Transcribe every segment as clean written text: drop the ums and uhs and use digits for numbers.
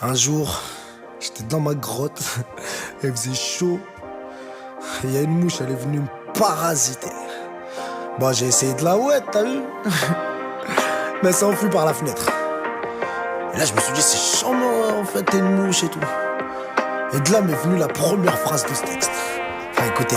Un jour, j'étais dans ma grotte, il faisait chaud, et il y a une mouche, elle est venue me parasiter. Bon, j'ai essayé de la ouette, t'as vu? Mais elle s'est enfuie par la fenêtre. Et là, je me suis dit, c'est charmant, en fait, t'es une mouche et tout. Et de là m'est venue la première phrase de ce texte. Enfin, écoutez,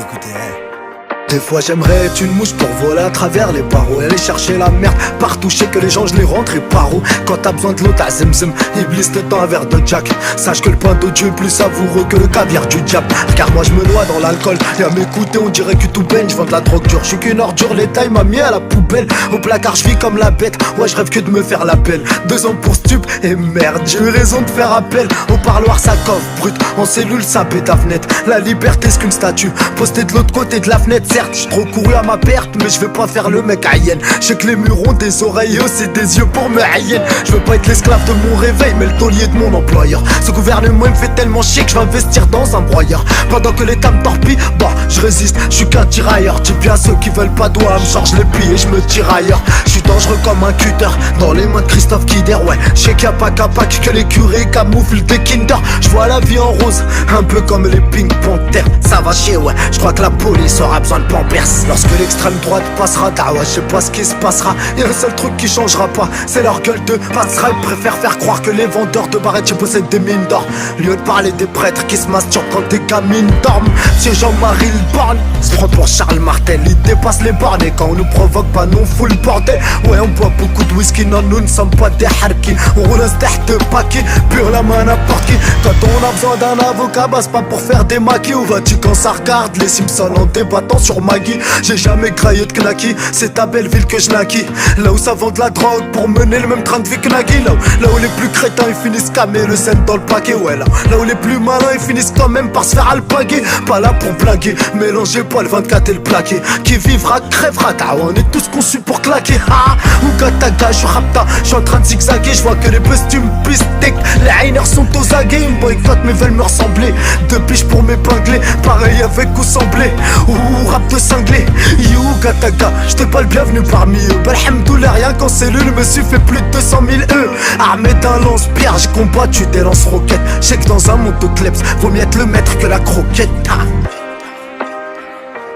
Des fois j'aimerais être une mouche pour voler à travers les barreaux, aller chercher la merde partout, je sais que les gens je les rentre et paro. Quand t'as besoin de l'eau t'as zim, Iblis te tend un verre de Jack. Sache que le pain de Dieu est plus savoureux que le caviar du diable. Car moi je me noie dans l'alcool, et à m'écouter on dirait que tout baigne. Je vends de la drogue dure, je suis qu'une ordure, l'état il m'a mis à la poubelle. Au placard je vis comme la bête, ouais je rêve que de me faire la pelle. 2 ans pour stup, et merde j'ai eu raison de faire appel. Au parloir ça coffre brut, en cellule ça pète à fenêtre. La liberté c'est qu'une statue, postée de l'autre côté de la fenêtre. Certes j'ai trop couru à ma perte, mais je vais pas faire le mec à hyène. Je sais que les murs ont des oreilles, c'est des yeux pour me haïen. Je veux pas être l'esclave de mon réveil, mais le taulier de mon employeur. Ce gouvernement il me fait tellement chier que je vais investir dans un broyeur. Pendant que l'État me torpille, bah je résiste, je suis qu'un tirailleur. Dis bien ceux qui veulent pas doigts, me charge les pieds et je me tire ailleurs. Je suis dangereux comme un cutter, dans les mains de Christophe Kider. Ouais, je sais qu'il y a pas qu'à Pâques que les curés camouflent des Kinder. Je vois la vie en rose, un peu comme les Pink Panthers. Ça va chier, ouais, je crois que la police aura besoin de pampers. Lorsque l'extrême droite passera, ouais, je sais pas ce qui se passera. Y'a un seul truc qui changera pas, c'est leur gueule de passera. Ils préfèrent faire croire que les vendeurs de barrettes possèdent des mines d'or, lieu de parler des prêtres qui se masturbent quand des gamines dorment. C'est Jean-Marie Le Borgne se prend pour Charles Martel, il dépasse les bornes. Et quand on nous provoque pas, non fout le bordel. Ouais, on boit beaucoup de whisky, non nous ne sommes pas des harkis. On roule un stack de paquets, pure la main n'importe qui. Quand on a besoin d'un avocat, bah c'est pas pour faire des maquis. Où vas-tu quand ça regarde les Simpsons en débattant sur Maggie? J'ai jamais graillé de knacky, c'est ta belle ville que je naquis. Là où ça vend de la drogue pour mener le même train de vie que Nagui. Là où les plus crétins ils finissent camés le scène dans le paquet. Ouais là où les plus malins ils finissent quand même par se faire alpaguer. Pas là pour blaguer, mélangez pas le 24 et le plaqué. Qui vivra crèvera, on est tous conçus pour claquer. Ah, ou Gataga, je suis rapta, je suis en train de zigzaguer. Je vois que les costumes pistek, les hainers sont aux aguets. Ils me boycottent mais veulent me ressembler. Deux piches pour m'épingler, pareil avec ou semblé. Ou rap de cinglé. You Gataga, j'étais pas le bienvenu parmi eux. Alhamdoulilah, rien qu'en cellule, me suis fait plus de 200 000 E. Armé d'un lance-pierre, j'ai combattu des lance-roquettes. J'sais que dans un monde de klebs, vaut mieux être le maître que la croquette. Ah.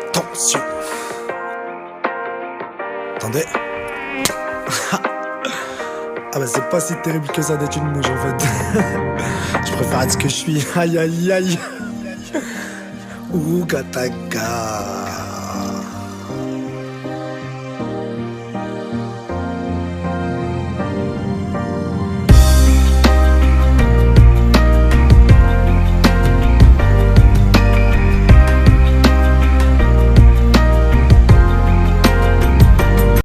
Attention. Attendez. Ah bah c'est pas si terrible que ça d'être une mouche en fait. Je préfère être ce que je suis. Aïe aïe aïe. Ouh Gataga.